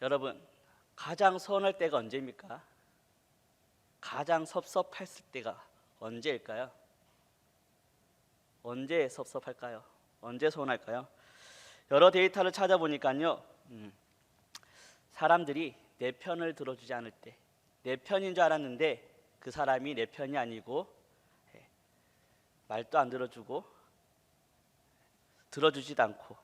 여러분, 가장 서운할 때가 언제입니까? 가장 섭섭했을 때가 언제일까요? 언제 섭섭할까요? 언제 서운할까요? 여러 데이터를 찾아보니까요, 사람들이 내 편을 들어주지 않을 때, 내 편인 줄 알았는데 그 사람이 내 편이 아니고 말도 안 들어주고 들어주지도 않고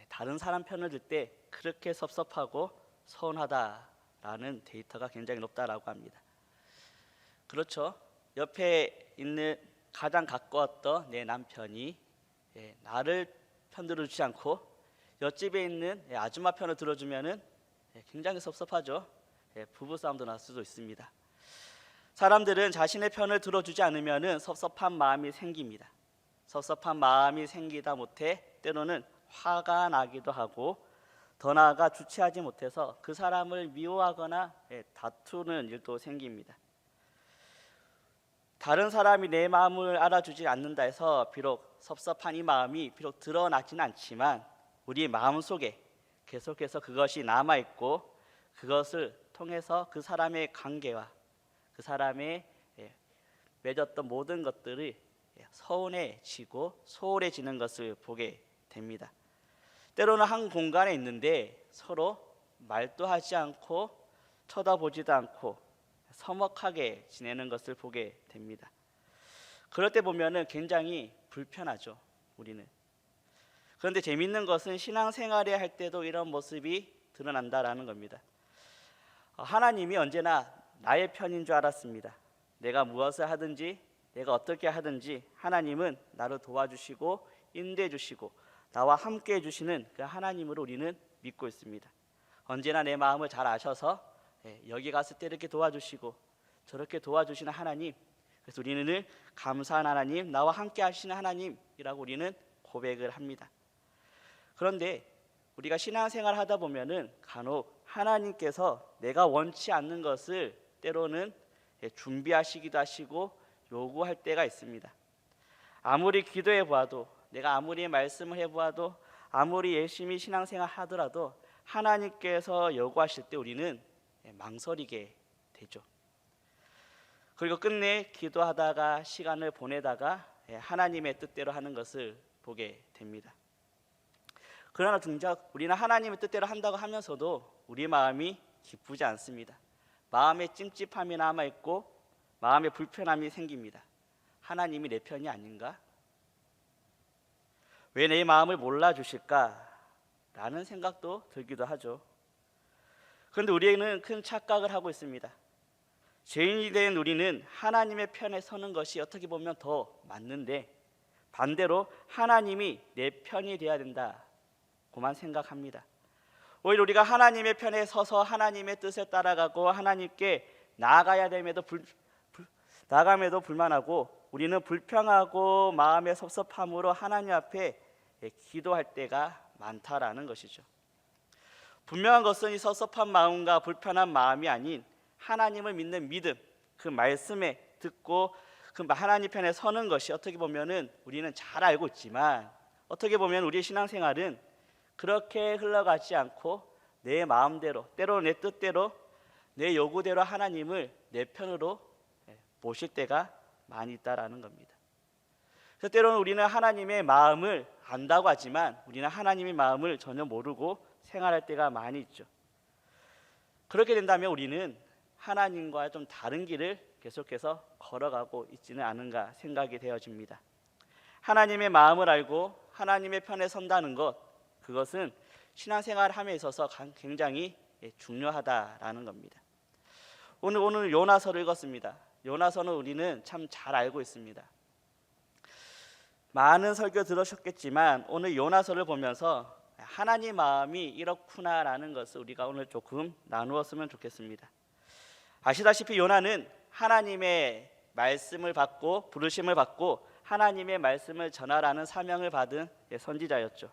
다른 사람 편을 들 때 그렇게 섭섭하고 서운하다라는 데이터가 굉장히 높다라고 합니다. 그렇죠. 옆에 있는 가장 가까웠던 내 남편이 나를 편들어주지 않고 옆집에 있는 아줌마 편을 들어주면은 굉장히 섭섭하죠. 부부싸움도 날 수도 있습니다. 사람들은 자신의 편을 들어주지 않으면은 섭섭한 마음이 생깁니다. 섭섭한 마음이 생기다 못해 때로는 화가 나기도 하고, 더 나아가 주체하지 못해서 그 사람을 미워하거나 다투는 일도 생깁니다. 다른 사람이 내 마음을 알아주지 않는다 해서 비록 섭섭한 이 마음이 비록 드러나지는 않지만 우리 마음속에 계속해서 그것이 남아있고, 그것을 통해서 그 사람의 관계와 그 사람의 맺었던 모든 것들이 서운해지고 소홀해지는 것을 보게 됩니다. 때로는 한 공간에 있는데 서로 말도 하지 않고 쳐다보지도 않고 서먹하게 지내는 것을 보게 됩니다. 그럴 때 보면은 굉장히 불편하죠, 우리는. 그런데 재밌는 것은 신앙생활에 할 때도 이런 모습이 드러난다라는 겁니다. 하나님이 언제나 나의 편인 줄 알았습니다. 내가 무엇을 하든지 내가 어떻게 하든지 하나님은 나를 도와주시고 인도해 주시고 나와 함께 해주시는 그 하나님으로 우리는 믿고 있습니다. 언제나 내 마음을 잘 아셔서 여기 갔을 때 이렇게 도와주시고 저렇게 도와주시는 하나님, 그래서 우리는 늘 감사한 하나님, 나와 함께 하시는 하나님이라고 우리는 고백을 합니다. 그런데 우리가 신앙생활 하다 보면은 간혹 하나님께서 내가 원치 않는 것을 때로는 준비하시기도 하시고 요구할 때가 있습니다. 아무리 기도해 보아도, 내가 아무리 말씀을 해보아도, 아무리 열심히 신앙생활 하더라도 하나님께서 요구하실 때 우리는 망설이게 되죠. 그리고 끝내 기도하다가 시간을 보내다가 하나님의 뜻대로 하는 것을 보게 됩니다. 그러나 정작 우리는 하나님의 뜻대로 한다고 하면서도 우리 마음이 기쁘지 않습니다. 마음에 찜찜함이 남아있고 마음에 불편함이 생깁니다. 하나님이 내 편이 아닌가? 왜 내 마음을 몰라주실까? 라는 생각도 들기도 하죠. 그런데 우리는 큰 착각을 하고 있습니다. 죄인이 된 우리는 하나님의 편에 서는 것이 어떻게 보면 더 맞는데, 반대로 하나님이 내 편이 되어야 된다고만 생각합니다. 오히려 우리가 하나님의 편에 서서 하나님의 뜻을 따라가고 하나님께 나아가야 됨에도 나아감에도 불만하고, 우리는 불평하고 마음의 섭섭함으로 하나님 앞에 기도할 때가 많다라는 것이죠. 분명한 것은 이 섭섭한 마음과 불편한 마음이 아닌 하나님을 믿는 믿음, 그 말씀에 듣고 그 하나님 편에 서는 것이 어떻게 보면은 우리는 잘 알고 있지만, 어떻게 보면 우리의 신앙생활은 그렇게 흘러가지 않고 내 마음대로, 때로는 내 뜻대로, 내 요구대로 하나님을 내 편으로 모실 때가 많이 있다라는 겁니다. 그래서 때로는 우리는 하나님의 마음을 안다고 하지만 우리는 하나님의 마음을 전혀 모르고 생활할 때가 많이 있죠. 그렇게 된다면 우리는 하나님과 좀 다른 길을 계속해서 걸어가고 있지는 않은가 생각이 되어집니다. 하나님의 마음을 알고 하나님의 편에 선다는 것, 그것은 신앙생활 함에 있어서 굉장히 중요하다라는 겁니다. 오늘 요나서를 읽었습니다. 요나서는 우리는 참 잘 알고 있습니다. 많은 설교 들으셨겠지만 오늘 요나서를 보면서 하나님 마음이 이렇구나라는 것을 우리가 오늘 조금 나누었으면 좋겠습니다. 아시다시피 요나는 하나님의 말씀을 받고 부르심을 받고 하나님의 말씀을 전하라는 사명을 받은 선지자였죠.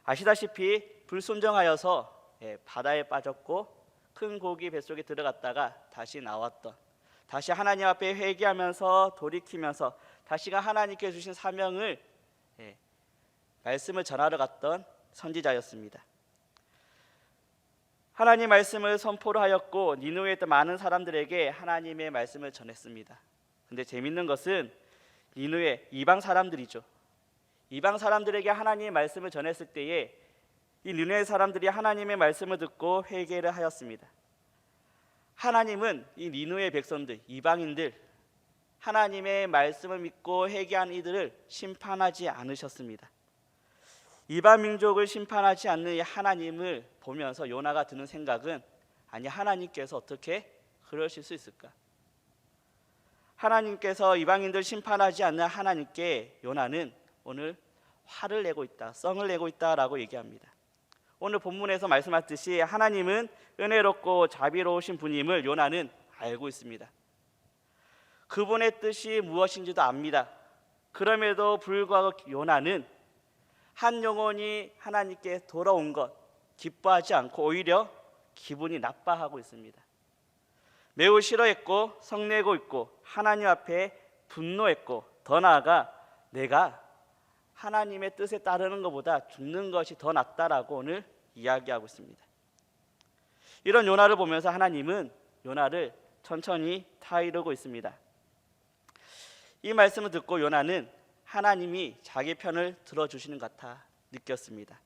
아시다시피 불순종하여서 바다에 빠졌고 큰 고기 뱃속에 들어갔다가 다시 나왔던, 다시 하나님 앞에 회개하면서 돌이키면서 다시가 하나님께 주신 사명을 말씀을 전하러 갔던 선지자였습니다. 하나님 말씀을 선포를 하였고 니느웨에 있던 많은 사람들에게 하나님의 말씀을 전했습니다. 근데 재밌는 것은 니느웨 이방 사람들이죠. 이방 사람들에게 하나님의 말씀을 전했을 때에 이 니느웨 사람들이 하나님의 말씀을 듣고 회개를 하였습니다. 하나님은 이 니느웨 백성들, 이방인들, 하나님의 말씀을 믿고 회개한 이들을 심판하지 않으셨습니다. 이방 민족을 심판하지 않는 이 하나님을 보면서 요나가 드는 생각은, 아니 하나님께서 어떻게 그러실 수 있을까? 하나님께서 이방인들 심판하지 않는 하나님께 요나는 오늘 화를 내고 있다, 썽을 내고 있다라고 얘기합니다. 오늘 본문에서 말씀하셨듯이 하나님은 은혜롭고 자비로우신 분임을 요나는 알고 있습니다. 그분의 뜻이 무엇인지도 압니다. 그럼에도 불구하고 요나는 한 영혼이 하나님께 돌아온 것 기뻐하지 않고 오히려 기분이 나빠하고 있습니다. 매우 싫어했고 성내고 있고 하나님 앞에 분노했고 더 나아가 내가 하나님의 뜻에 따르는 것보다 죽는 것이 더 낫다라고 오늘 이야기하고 있습니다. 이런 요나를 보면서 하나님은 요나를 천천히 타이르고 있습니다. 이 말씀을 듣고 요나는 하나님이 자기 편을 들어주시는 것 같아 느꼈습니다.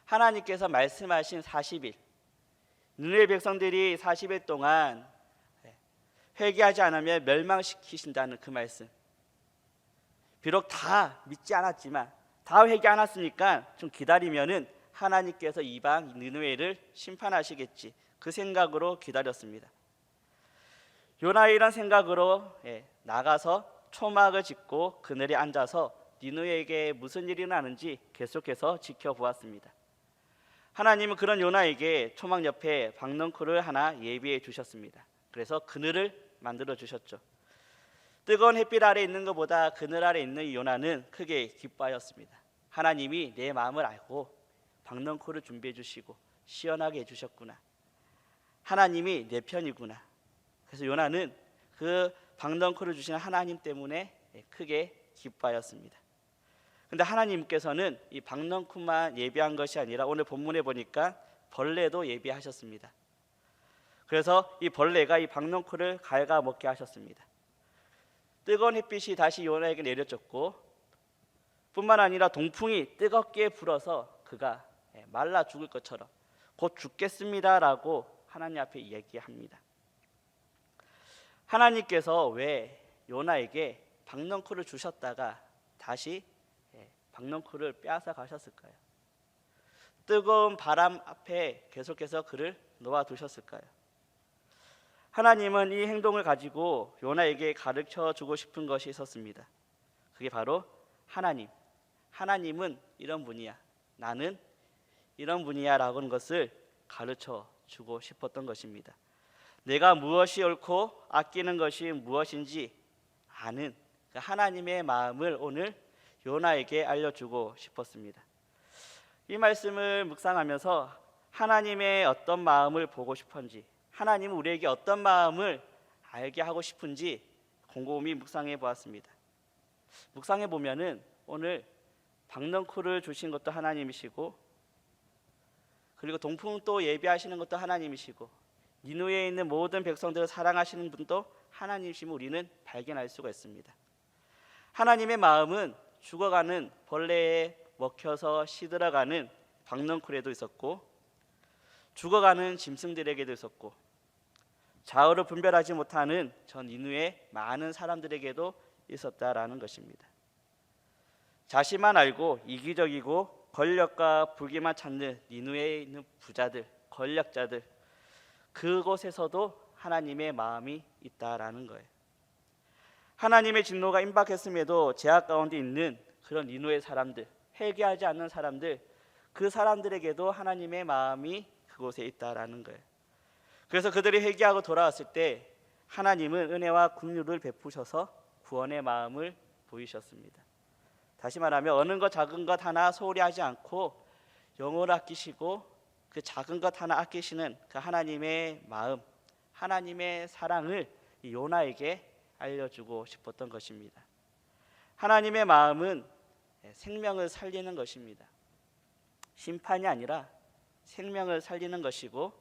하나님께서 말씀하신 40일, 니느웨 백성들이 40일 동안 회개하지 않으면 멸망시키신다는 그 말씀, 비록 다 믿지 않았지만 다 회개 안 했으니까 좀 기다리면은 하나님께서 이방 니느웨를 심판하시겠지, 그 생각으로 기다렸습니다. 요나의 이런 생각으로 나가서 초막을 짓고 그늘에 앉아서 니느웨에게 무슨 일이 나는지 계속해서 지켜보았습니다. 하나님은 그런 요나에게 초막 옆에 박넝쿨을 하나 예비해 주셨습니다. 그래서 그늘을 만들어 주셨죠. 뜨거운 햇빛 아래 있는 것보다 그늘 아래 있는 이 요나는 크게 기뻐하였습니다. 하나님이 내 마음을 알고 박넝쿨을 준비해 주시고 시원하게 해주셨구나. 하나님이 내 편이구나. 그래서 요나는 그 박넝쿨을 주시는 하나님 때문에 크게 기뻐하였습니다. 근데 하나님께서는 이 박넝쿨만 예비한 것이 아니라 오늘 본문에 보니까 벌레도 예비하셨습니다. 그래서 이 벌레가 이 박넝쿨을 갉아먹게 하셨습니다. 뜨거운 햇빛이 다시 요나에게 내려졌고 뿐만 아니라 동풍이 뜨겁게 불어서 그가 말라 죽을 것처럼 곧 죽겠습니다라고 하나님 앞에 얘기합니다. 하나님께서 왜 요나에게 박넝쿨을 주셨다가 다시 박넝쿨을 빼앗아 가셨을까요? 뜨거운 바람 앞에 계속해서 그를 놓아두셨을까요? 하나님은 이 행동을 가지고 요나에게 가르쳐 주고 싶은 것이 있었습니다. 그게 바로 하나님은 이런 분이야, 나는 이런 분이야 라는 것을 가르쳐 주고 싶었던 것입니다. 내가 무엇이 옳고 아끼는 것이 무엇인지 아는 하나님의 마음을 오늘 요나에게 알려주고 싶었습니다. 이 말씀을 묵상하면서 하나님의 어떤 마음을 보고 싶은지, 하나님은 우리에게 어떤 마음을 알게 하고 싶은지 곰곰이 묵상해 보았습니다. 묵상해 보면은 오늘 박넝쿨을 주신 것도 하나님이시고, 그리고 동풍 또 예비하시는 것도 하나님이시고, 니느웨에 있는 모든 백성들을 사랑하시는 분도 하나님이심을 우리는 발견할 수가 있습니다. 하나님의 마음은 죽어가는 벌레에 먹혀서 시들어가는 박넝쿨에도 있었고, 죽어가는 짐승들에게도 있었고, 좌우를 분별하지 못하는 전 니느웨 많은 사람들에게도 있었다라는 것입니다. 자신만 알고 이기적이고 권력과 부귀만 찾는 니느웨에 있는 부자들, 권력자들, 그곳에서도 하나님의 마음이 있다라는 거예요. 하나님의 진노가 임박했음에도 제약 가운데 있는 그런 니느웨 사람들, 회개하지 않는 사람들, 그 사람들에게도 하나님의 마음이 그곳에 있다라는 거예요. 그래서 그들이 회개하고 돌아왔을 때 하나님은 은혜와 긍휼을 베푸셔서 구원의 마음을 보이셨습니다. 다시 말하면 어느 것 작은 것 하나 소홀히 하지 않고 영혼을 아끼시고 그 작은 것 하나 아끼시는 그 하나님의 마음, 하나님의 사랑을 이 요나에게 알려주고 싶었던 것입니다. 하나님의 마음은 생명을 살리는 것입니다. 심판이 아니라 생명을 살리는 것이고,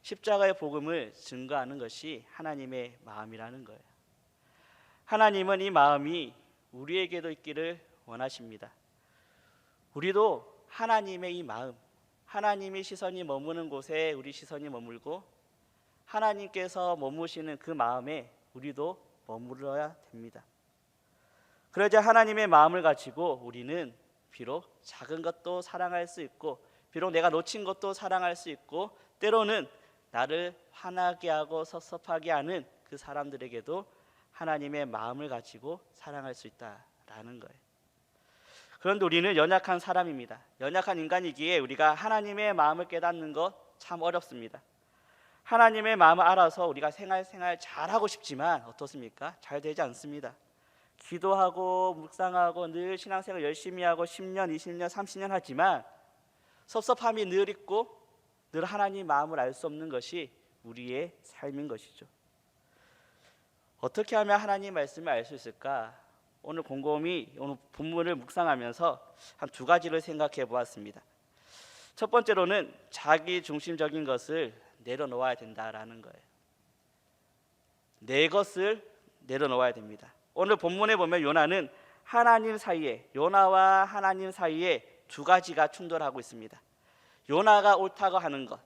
십자가의 복음을 증거하는 것이 하나님의 마음이라는 거예요. 하나님은 이 마음이 우리에게도 있기를 원하십니다. 우리도 하나님의 이 마음, 하나님의 시선이 머무는 곳에 우리 시선이 머물고 하나님께서 머무시는 그 마음에 우리도 머물러야 됩니다. 그러자 하나님의 마음을 가지고 우리는 비록 작은 것도 사랑할 수 있고, 비록 내가 놓친 것도 사랑할 수 있고, 때로는 나를 화나게 하고 섭섭하게 하는 그 사람들에게도 하나님의 마음을 가지고 사랑할 수 있다라는 거예요. 그런데 우리는 연약한 사람입니다. 연약한 인간이기에 우리가 하나님의 마음을 깨닫는 것 참 어렵습니다. 하나님의 마음을 알아서 우리가 생활 잘하고 싶지만 어떻습니까? 잘 되지 않습니다. 기도하고 묵상하고 늘 신앙생활 열심히 하고 10년, 20년, 30년 하지만 섭섭함이 늘 있고 늘 하나님 마음을 알 수 없는 것이 우리의 삶인 것이죠. 어떻게 하면 하나님 말씀을 알 수 있을까? 오늘 곰곰이 오늘 본문을 묵상하면서 한 두 가지를 생각해 보았습니다. 첫 번째로는 자기 중심적인 것을 내려놓아야 된다라는 거예요. 내 것을 내려놓아야 됩니다. 오늘 본문에 보면 요나는 요나와 하나님 사이에 두 가지가 충돌하고 있습니다. 요나가 옳다고 하는 것,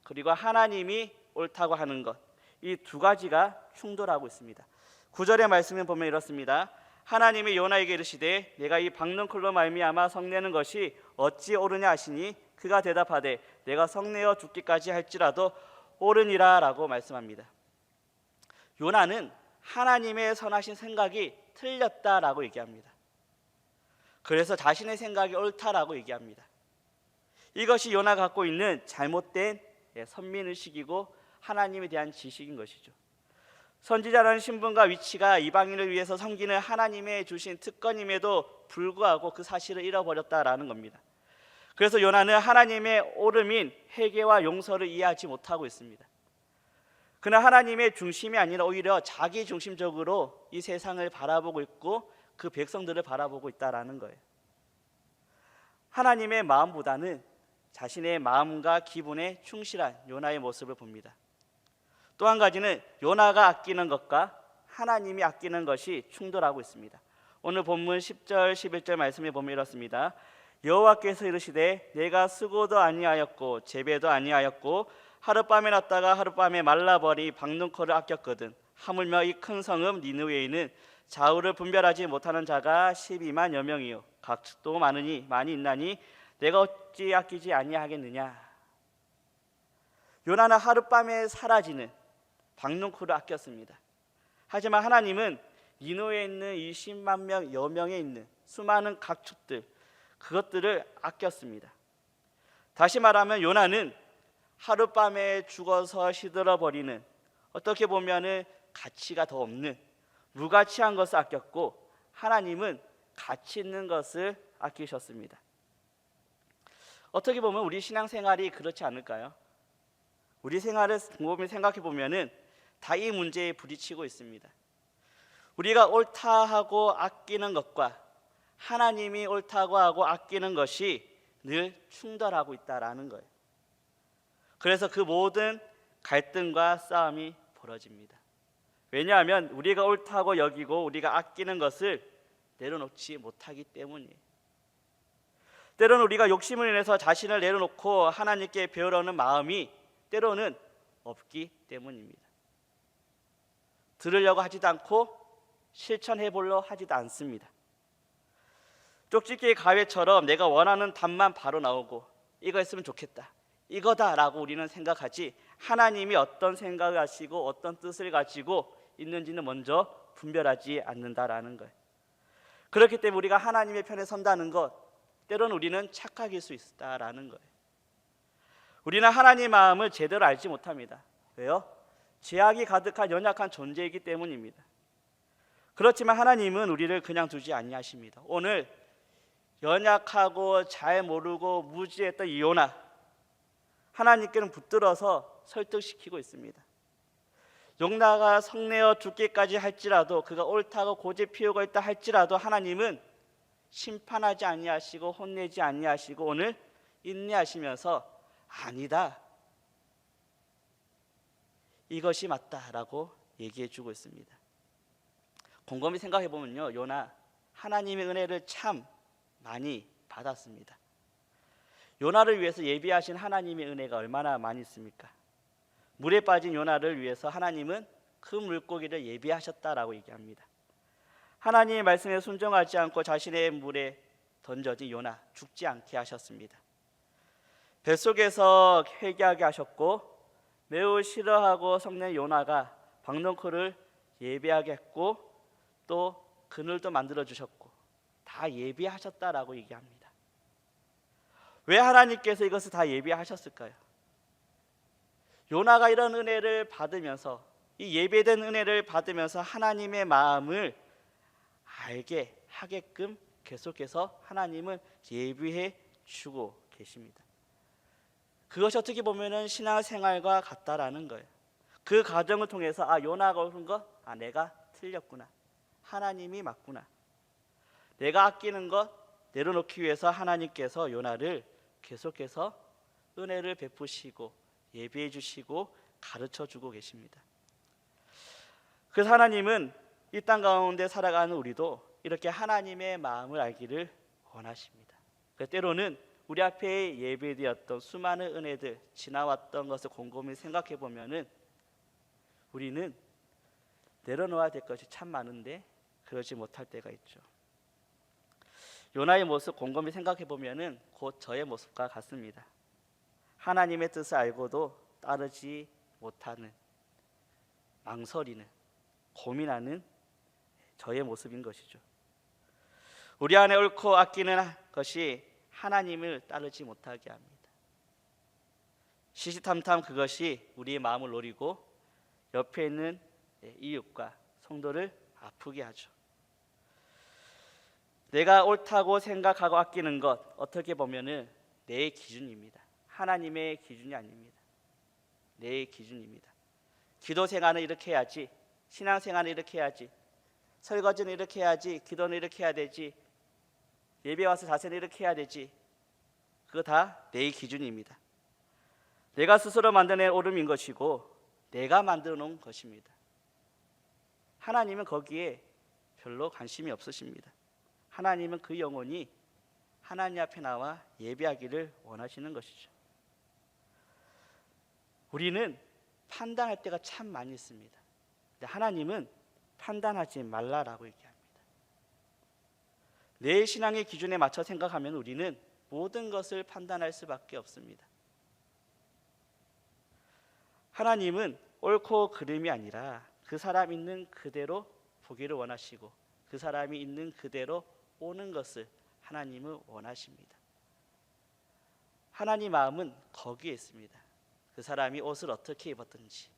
그리고 하나님이 옳다고 하는 것, 이 두 가지가 충돌하고 있습니다. 9절의 말씀을 보면 이렇습니다. 하나님이 요나에게 이르시되 내가 이 박는 쿨로 말미암아 성내는 것이 어찌 옳으냐 하시니 그가 대답하되 내가 성내어 죽기까지 할지라도 옳으니라 라고 말씀합니다. 요나는 하나님의 선하신 생각이 틀렸다라고 얘기합니다. 그래서 자신의 생각이 옳다라고 얘기합니다. 이것이 요나가 갖고 있는 잘못된 선민의식이고 하나님에 대한 지식인 것이죠. 선지자라는 신분과 위치가 이방인을 위해서 섬기는 하나님의 주신 특권임에도 불구하고 그 사실을 잃어버렸다라는 겁니다. 그래서 요나는 하나님의 옳음인 회개와 용서를 이해하지 못하고 있습니다. 그러나 하나님의 중심이 아니라 오히려 자기 중심적으로 이 세상을 바라보고 있고 그 백성들을 바라보고 있다라는 거예요. 하나님의 마음보다는 자신의 마음과 기분에 충실한 요나의 모습을 봅니다. 또 한 가지는 요나가 아끼는 것과 하나님이 아끼는 것이 충돌하고 있습니다. 오늘 본문 10절 11절 말씀에 보면 이렇습니다. 여호와께서 이르시되 내가 수고도 아니하였고 재배도 아니하였고 하룻밤에 났다가 하룻밤에 말라버리 박능코를 아꼈거든. 하물며 이 큰 성읍 니느웨에는 좌우를 분별하지 못하는 자가 12만여 명이요 각축도 많이 있나니 내가 어찌 아끼지 아니하겠느냐. 요나는 하룻밤에 사라지는 박능코를 아꼈습니다. 하지만 하나님은 니느웨에 있는 20만 명여 명에 있는 수많은 각축들, 그것들을 아꼈습니다. 다시 말하면 요나는 하룻밤에 죽어서 시들어버리는, 어떻게 보면 가치가 더 없는 무가치한 것을 아꼈고 하나님은 가치 있는 것을 아끼셨습니다. 어떻게 보면 우리 신앙생활이 그렇지 않을까요? 우리 생활을 곰곰이 생각해 보면 다 이 문제에 부딪히고 있습니다. 우리가 옳다 하고 아끼는 것과 하나님이 옳다고 하고 아끼는 것이 늘 충돌하고 있다라는 거예요. 그래서 그 모든 갈등과 싸움이 벌어집니다. 왜냐하면 우리가 옳다고 여기고 우리가 아끼는 것을 내려놓지 못하기 때문이에요. 때로는 우리가 욕심을 인해서 자신을 내려놓고 하나님께 배우려는 마음이 때로는 없기 때문입니다. 들으려고 하지도 않고 실천해 보려 하지도 않습니다. 쪽집게 가위처럼 내가 원하는 답만 바로 나오고 이거 했으면 좋겠다, 이거다라고 우리는 생각하지 하나님이 어떤 생각을 하시고 어떤 뜻을 가지고 있는지는 먼저 분별하지 않는다라는 거예요. 그렇기 때문에 우리가 하나님의 편에 선다는 것, 때로는 우리는 착각일 수 있다라는 거예요. 우리는 하나님의 마음을 제대로 알지 못합니다. 왜요? 죄악이 가득한 연약한 존재이기 때문입니다. 그렇지만 하나님은 우리를 그냥 두지 아니하십니다. 오늘 연약하고 잘 모르고 무지했던 이 요나, 하나님께는 붙들어서 설득시키고 있습니다. 요나가 성내어 죽기까지 할지라도, 그가 옳다고 고집 피우고 있다 할지라도 하나님은 심판하지 아니하시고 혼내지 아니하시고 오늘 인내하시면서 아니다, 이것이 맞다라고 얘기해 주고 있습니다. 곰곰이 생각해 보면요, 요나 하나님의 은혜를 참 많이 받았습니다. 요나를 위해서 예비하신 하나님의 은혜가 얼마나 많이 있습니까? 물에 빠진 요나를 위해서 하나님은 그 물고기를 예비하셨다라고 얘기합니다. 하나님의 말씀에 순종하지 않고 자신의 물에 던져진 요나 죽지 않게 하셨습니다. 뱃속에서 회개하게 하셨고 매우 싫어하고 성낸 요나가 박넝쿨을 예비하게 했고 또 그늘도 만들어 주셨고 다 예비하셨다라고 얘기합니다. 왜 하나님께서 이것을 다 예비하셨을까요? 요나가 이런 은혜를 받으면서 이 예배된 은혜를 받으면서 하나님의 마음을 알게 하게끔 계속해서 하나님은 예비해 주고 계십니다. 그것이 어떻게 보면은 신앙생활과 같다라는 거예요. 그 과정을 통해서 요나가 옳은 것, 내가 틀렸구나. 하나님이 맞구나. 내가 아끼는 것 내려놓기 위해서 하나님께서 요나를 계속해서 은혜를 베푸시고 예비해 주시고 가르쳐 주고 계십니다. 그래서 하나님은 이 땅 가운데 살아가는 우리도 이렇게 하나님의 마음을 알기를 원하십니다. 때로는 우리 앞에 예배되었던 수많은 은혜들 지나왔던 것을 곰곰이 생각해 보면은 우리는 내려놓아야 될 것이 참 많은데 그러지 못할 때가 있죠. 요나의 모습 곰곰이 생각해 보면은 곧 저의 모습과 같습니다. 하나님의 뜻을 알고도 따르지 못하는, 망설이는, 고민하는 저의 모습인 것이죠. 우리 안에 옳고 아끼는 것이 하나님을 따르지 못하게 합니다. 시시탐탐 그것이 우리의 마음을 노리고 옆에 있는 이웃과 성도를 아프게 하죠. 내가 옳다고 생각하고 아끼는 것 어떻게 보면은 내 기준입니다. 하나님의 기준이 아닙니다. 내 기준입니다. 기도 생활은 이렇게 해야지, 신앙 생활은 이렇게 해야지, 설거지는 이렇게 해야지, 기도는 이렇게 해야 되지, 예배 와서 자세는 이렇게 해야 되지. 그거 다 내 기준입니다. 내가 스스로 만들어낸 오름인 것이고 내가 만들어 놓은 것입니다. 하나님은 거기에 별로 관심이 없으십니다. 하나님은 그 영혼이 하나님 앞에 나와 예배하기를 원하시는 것이죠. 우리는 판단할 때가 참 많이 있습니다. 근데 하나님은 판단하지 말라라고 얘기합니다. 내 신앙의 기준에 맞춰 생각하면 우리는 모든 것을 판단할 수밖에 없습니다. 하나님은 옳고 그름이 아니라 그 사람 있는 그대로 보기를 원하시고 그 사람이 있는 그대로 오는 것을 하나님은 원하십니다. 하나님 마음은 거기에 있습니다. 그 사람이 옷을 어떻게 입었든지,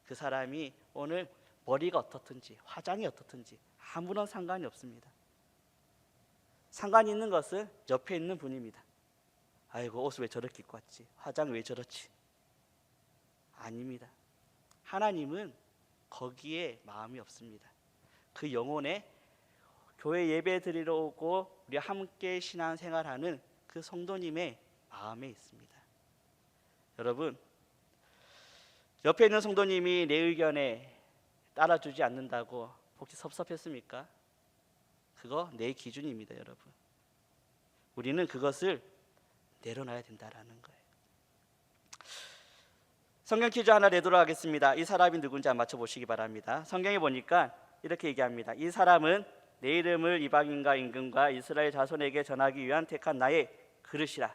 그 사람이 오늘 머리가 어떻든지, 화장이 어떻든지 아무런 상관이 없습니다. 상관이 있는 것은 옆에 있는 분입니다. 아이고 옷을 왜 저렇게 입고 왔지? 화장 왜 저렇지? 아닙니다. 하나님은 거기에 마음이 없습니다. 그 영혼에 교회 예배 드리러 오고 우리 함께 신앙생활하는 그 성도님의 마음에 있습니다. 여러분, 옆에 있는 성도님이 내 의견에 따라주지 않는다고 혹시 섭섭했습니까? 그거 내 기준입니다, 여러분. 우리는 그것을 내려놔야 된다라는 거예요. 성경 퀴즈 하나 내도록 하겠습니다. 이 사람이 누군지 한번 맞춰보시기 바랍니다. 성경에 보니까 이렇게 얘기합니다. 이 사람은 내 이름을 이방인과 임금과 이스라엘 자손에게 전하기 위한 택한 나의 그릇이라.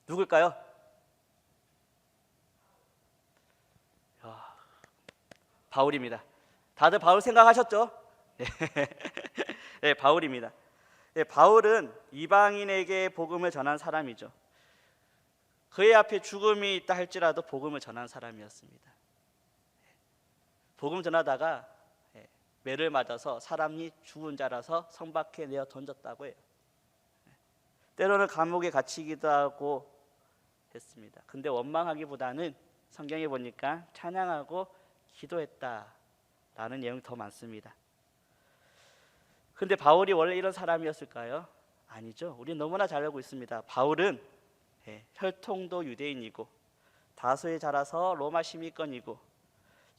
누굴까요? 바울입니다. 다들 바울 생각하셨죠? 네, 바울입니다. 네, 바울은 이방인에게 복음을 전한 사람이죠. 그의 앞에 죽음이 있다 할지라도 복음을 전한 사람이었습니다. 복음 전하다가 매를 맞아서 사람이 죽은 자라서 성 밖에 내어 던졌다고 해요. 때로는 감옥에 갇히기도 하고 했습니다. 근데 원망하기보다는 성경에 보니까 찬양하고 기도했다라는 내용이 더 많습니다. 근데 바울이 원래 이런 사람이었을까요? 아니죠. 우리 너무나 잘 알고 있습니다. 바울은 혈통도 유대인이고 다소에 자라서 로마 시민권이고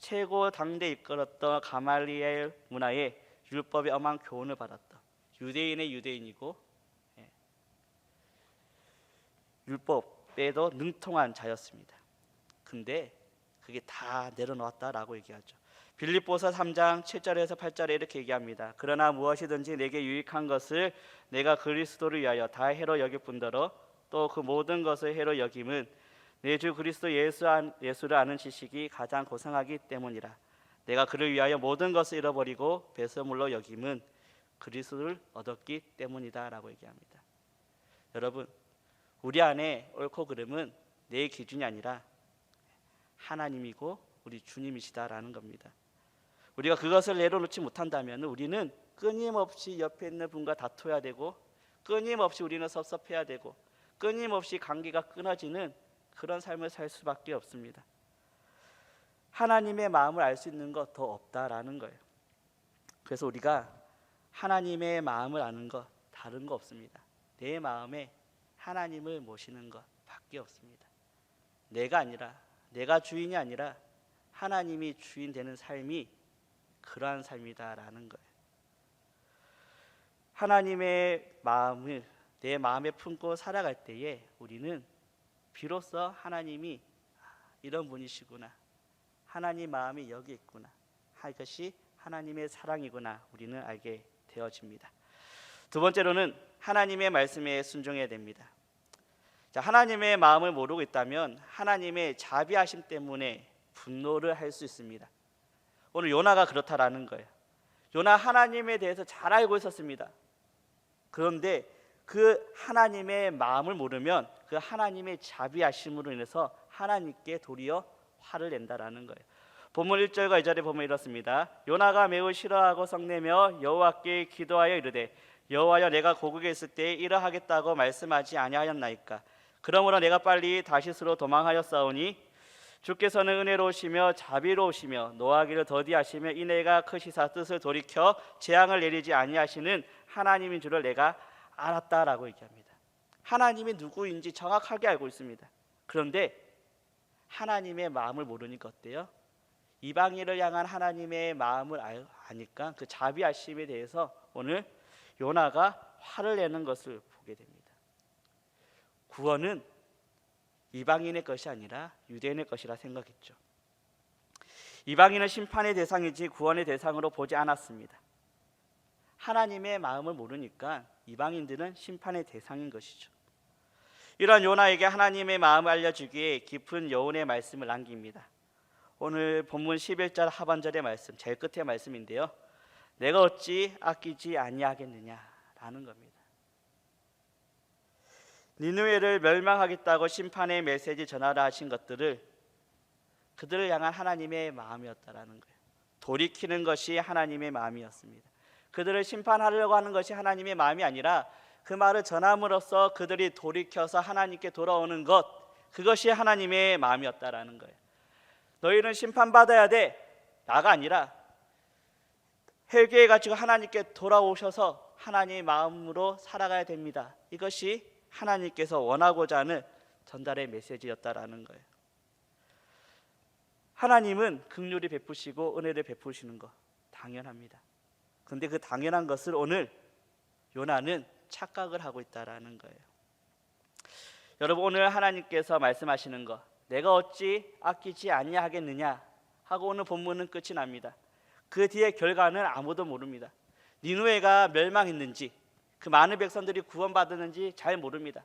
최고 당대 이끌었던 가말리엘 문화에 율법의 엄한 교훈을 받았던 유대인의 유대인이고 율법에도 능통한 자였습니다. 근데 그게 다 내려놓았다라고 얘기하죠. 빌립보서 3장 7절에서 8절에 이렇게 얘기합니다. 그러나 무엇이든지 내게 유익한 것을 내가 그리스도를 위하여 다 해로 여길 뿐더러 또 그 모든 것을 해로 여김은 내 주 그리스도 예수를 아는 지식이 가장 고상하기 때문이라. 내가 그를 위하여 모든 것을 잃어버리고 배설물로 여김은 그리스도를 얻었기 때문이다 라고 얘기합니다. 여러분, 우리 안에 옳고 그름은 내 기준이 아니라 하나님이고 우리 주님이시다라는 겁니다. 우리가 그것을 내려놓지 못한다면 우리는 끊임없이 옆에 있는 분과 다퉈야 되고, 끊임없이 우리는 섭섭해야 되고, 끊임없이 관계가 끊어지는 그런 삶을 살 수밖에 없습니다. 하나님의 마음을 알 수 있는 것 더 없다라는 거예요. 그래서 우리가 하나님의 마음을 아는 것 다른 거 없습니다. 내 마음에 하나님을 모시는 것 밖에 없습니다. 내가 아니라, 내가 주인이 아니라 하나님이 주인 되는 삶이 그러한 삶이다라는 거예요. 하나님의 마음을 내 마음에 품고 살아갈 때에 우리는 비로소 하나님이 이런 분이시구나, 하나님 마음이 여기 있구나, 이것이 하나님의 사랑이구나 우리는 알게 되어집니다. 두 번째로는 하나님의 말씀에 순종해야 됩니다. 자, 하나님의 마음을 모르고 있다면 하나님의 자비하심 때문에 분노를 할 수 있습니다. 오늘 요나가 그렇다라는 거예요. 요나 하나님에 대해서 잘 알고 있었습니다. 그런데 그 하나님의 마음을 모르면 그 하나님의 자비하심으로 인해서 하나님께 도리어 화를 낸다라는 거예요. 본문 1절과 2절에 보면 이렇습니다. 요나가 매우 싫어하고 성내며 여호와께 기도하여 이르되 여호와여, 내가 고국에 있을 때 이러하겠다고 말씀하지 아니하였나이까? 그러므로 내가 빨리 다시스로 도망하였사오니 주께서는 은혜로우시며 자비로우시며 노하기를 더디하시며 인애가 크시사 뜻을 돌이켜 재앙을 내리지 아니하시는 하나님인 줄을 내가 알았다라고 얘기합니다. 하나님이 누구인지 정확하게 알고 있습니다. 그런데 하나님의 마음을 모르니까 어때요? 이방인을 향한 하나님의 마음을 아니까 그 자비하심에 대해서 오늘 요나가 화를 내는 것을 보게 됩니다. 구원은 이방인의 것이 아니라 유대인의 것이라 생각했죠. 이방인은 심판의 대상이지 구원의 대상으로 보지 않았습니다. 하나님의 마음을 모르니까 이방인들은 심판의 대상인 것이죠. 이런 요나에게 하나님의 마음을 알려주기에 깊은 여운의 말씀을 남깁니다. 오늘 본문 11절 하반절의 말씀, 제일 끝의 말씀인데요. 내가 어찌 아끼지 아니하겠느냐라는 겁니다. 니느웨를 멸망하겠다고 심판의 메시지 전하라 하신 것들을 그들을 향한 하나님의 마음이었다라는 거예요. 돌이키는 것이 하나님의 마음이었습니다. 그들을 심판하려고 하는 것이 하나님의 마음이 아니라 그 말을 전함으로써 그들이 돌이켜서 하나님께 돌아오는 것, 그것이 하나님의 마음이었다라는 거예요. 너희는 심판받아야 돼, 나가 아니라 회개해 가지고 하나님께 돌아오셔서 하나님의 마음으로 살아가야 됩니다. 이것이 하나님께서 원하고자 하는 전달의 메시지였다라는 거예요. 하나님은 긍휼히 베푸시고 은혜를 베푸시는 것 당연합니다. 그런데 그 당연한 것을 오늘 요나는 착각을 하고 있다라는 거예요. 여러분, 오늘 하나님께서 말씀하시는 것, 내가 어찌 아끼지 아니하겠느냐 하고 오늘 본문은 끝이 납니다. 그 뒤의 결과는 아무도 모릅니다. 니느웨가 멸망했는지, 그 많은 백성들이 구원받았는지 잘 모릅니다.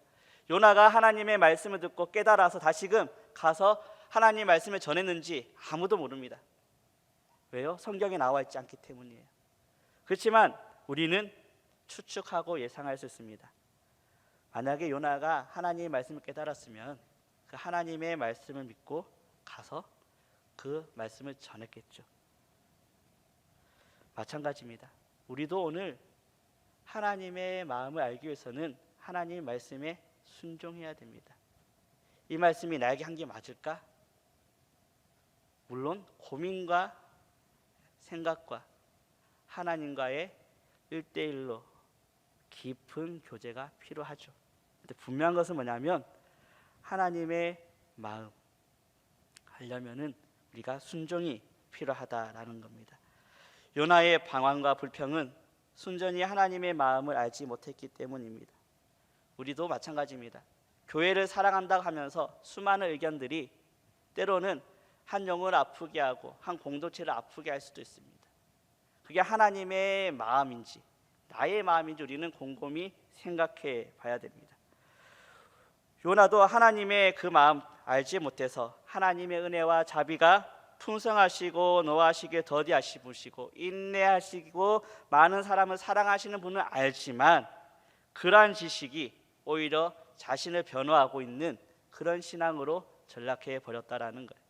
요나가 하나님의 말씀을 듣고 깨달아서 다시금 가서 하나님의 말씀을 전했는지 아무도 모릅니다. 왜요? 성경에 나와 있지 않기 때문이에요. 그렇지만 우리는 추측하고 예상할 수 있습니다. 만약에 요나가 하나님의 말씀을 깨달았으면 그 하나님의 말씀을 믿고 가서 그 말씀을 전했겠죠. 마찬가지입니다. 우리도 오늘 하나님의 마음을 알기 위해서는 하나님의 말씀에 순종해야 됩니다. 이 말씀이 나에게 한 게 맞을까? 물론 고민과 생각과 하나님과의 1대1로 깊은 교제가 필요하죠. 근데 분명한 것은 뭐냐면 하나님의 마음 하려면은 우리가 순종이 필요하다라는 겁니다. 요나의 방황과 불평은 순전히 하나님의 마음을 알지 못했기 때문입니다. 우리도 마찬가지입니다. 교회를 사랑한다고 하면서 수많은 의견들이 때로는 한 영혼을 아프게 하고 한 공동체를 아프게 할 수도 있습니다. 그게 하나님의 마음인지 나의 마음인지 우리는 곰곰이 생각해 봐야 됩니다. 요나도 하나님의 그 마음 알지 못해서 하나님의 은혜와 자비가 풍성하시고 노하시기에 더디하시고 인내하시고 많은 사람을 사랑하시는 분은 알지만 그러한 지식이 오히려 자신을 변호하고 있는 그런 신앙으로 전락해 버렸다라는 거예요.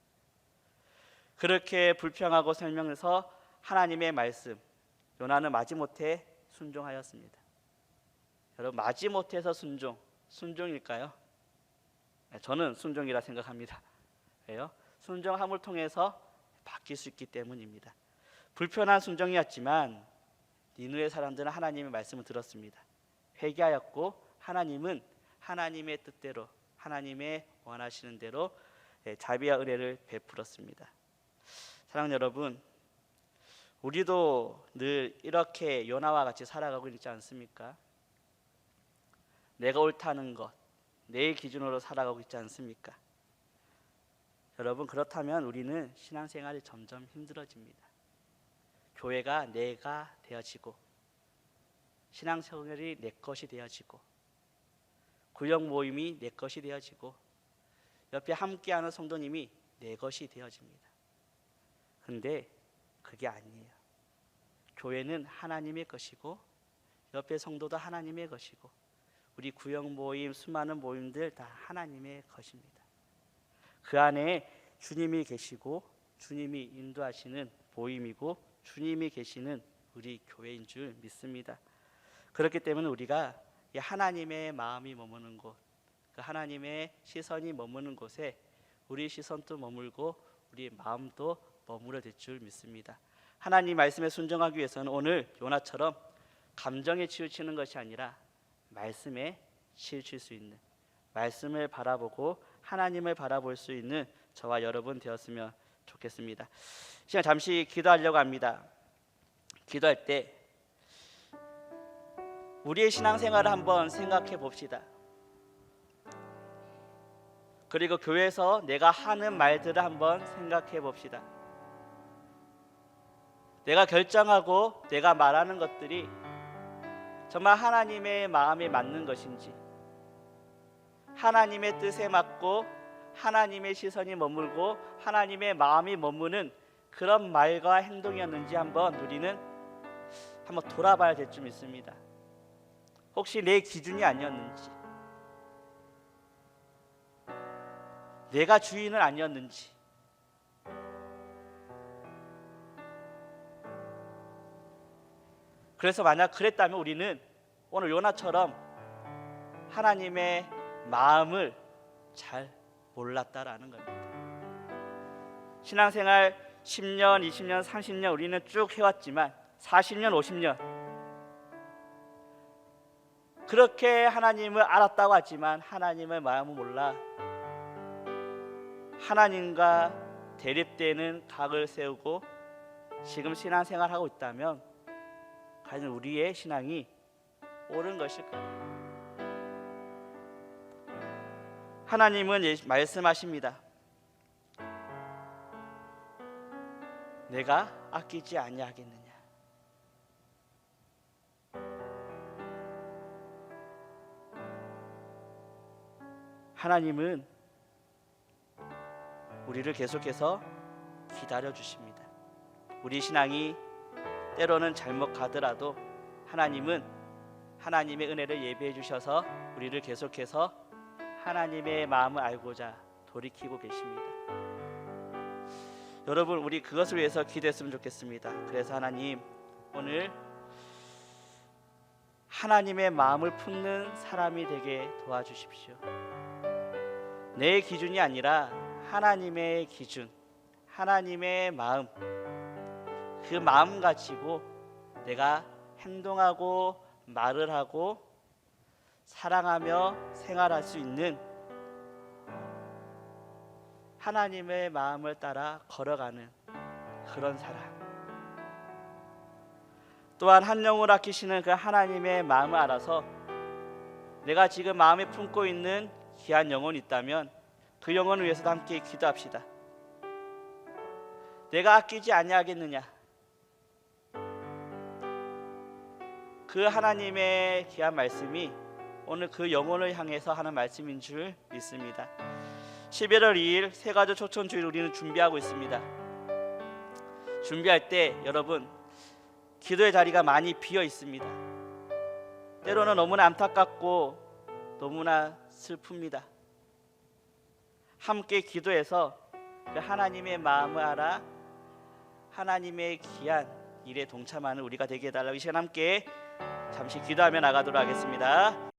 그렇게 불평하고 설명해서 하나님의 말씀 요나는 마지못해 순종하였습니다. 여러분 마지못해서 순종일까요? 저는 순종이라 생각합니다. 왜요? 순종함을 통해서 바뀔 수 있기 때문입니다. 불편한 순종이었지만 니느웨 사람들은 하나님의 말씀을 들었습니다. 회개하였고 하나님은 하나님의 뜻대로 하나님의 원하시는 대로 자비와 은혜를 베풀었습니다. 사랑하는 여러분, 우리도 늘 이렇게 요나와 같이 살아가고 있지 않습니까? 내가 옳다는 것, 내 기준으로 살아가고 있지 않습니까? 여러분 그렇다면 우리는 신앙생활이 점점 힘들어집니다. 교회가 내가 되어지고 신앙생활이 내 것이 되어지고 구역 모임이 내 것이 되어지고 옆에 함께하는 성도님이 내 것이 되어집니다. 그런데 그게 아니에요. 교회는 하나님의 것이고 옆에 성도도 하나님의 것이고 우리 구역 모임 수많은 모임들 다 하나님의 것입니다. 그 안에 주님이 계시고 주님이 인도하시는 모임이고 주님이 계시는 우리 교회인 줄 믿습니다. 그렇기 때문에 우리가 이 하나님의 마음이 머무는 곳, 그 하나님의 시선이 머무는 곳에 우리 시선도 머물고 우리 마음도 머무러 될 줄 믿습니다. 하나님 말씀에 순종하기 위해서는 오늘 요나처럼 감정에 치우치는 것이 아니라 말씀에 치우칠 수 있는, 말씀을 바라보고 하나님을 바라볼 수 있는 저와 여러분 되었으면 좋겠습니다. 시간 잠시 기도하려고 합니다. 기도할 때 우리의 신앙생활을 한번 생각해 봅시다. 그리고 교회에서 내가 하는 말들을 한번 생각해 봅시다. 내가 결정하고 내가 말하는 것들이 정말 하나님의 마음에 맞는 것인지, 하나님의 뜻에 맞고 하나님의 시선이 머물고 하나님의 마음이 머무는 그런 말과 행동이었는지 한번 우리는 한번 돌아봐야 될 줄 믿습니다. 혹시 내 기준이 아니었는지, 내가 주인은 아니었는지, 그래서 만약 그랬다면 우리는 오늘 요나처럼 하나님의 마음을 잘 몰랐다라는 겁니다. 신앙생활 10년, 20년, 30년 우리는 쭉 해왔지만 40년, 50년 그렇게 하나님을 알았다고 하지만 하나님의 마음을 몰라 하나님과 대립되는 각을 세우고 지금 신앙생활하고 있다면 과연 우리의 신앙이 옳은 것일까요? 하나님은 말씀하십니다. 내가 아끼지 아니하겠느냐. 하나님은 우리를 계속해서 기다려 주십니다. 우리 신앙이 때로는 잘못 가더라도 하나님은 하나님의 은혜를 예비해 주셔서 우리를 계속해서 하나님의 마음을 알고자 돌이키고 계십니다. 여러분 우리 그것을 위해서 기도했으면 좋겠습니다. 그래서 하나님 오늘 하나님의 마음을 품는 사람이 되게 도와주십시오. 내 기준이 아니라 하나님의 기준, 하나님의 마음, 그 마음 가지고 내가 행동하고 말을 하고 사랑하며 생활할 수 있는 하나님의 마음을 따라 걸어가는 그런 사람. 또한 한 영혼을 아끼시는 그 하나님의 마음을 알아서 내가 지금 마음에 품고 있는 귀한 영혼이 있다면 그 영혼을 위해서도 함께 기도합시다. 내가 아끼지 아니하겠느냐? 그 하나님의 귀한 말씀이 오늘 그 영혼을 향해서 하는 말씀인 줄 믿습니다. 11월 2일 새가족 초청주일 우리는 준비하고 있습니다. 준비할 때 여러분 기도의 자리가 많이 비어 있습니다. 때로는 너무나 안타깝고 너무나 슬픕니다. 함께 기도해서 그 하나님의 마음을 알아 하나님의 귀한 일에 동참하는 우리가 되게 해달라고 이 시간 함께 잠시 기도하며 나가도록 하겠습니다.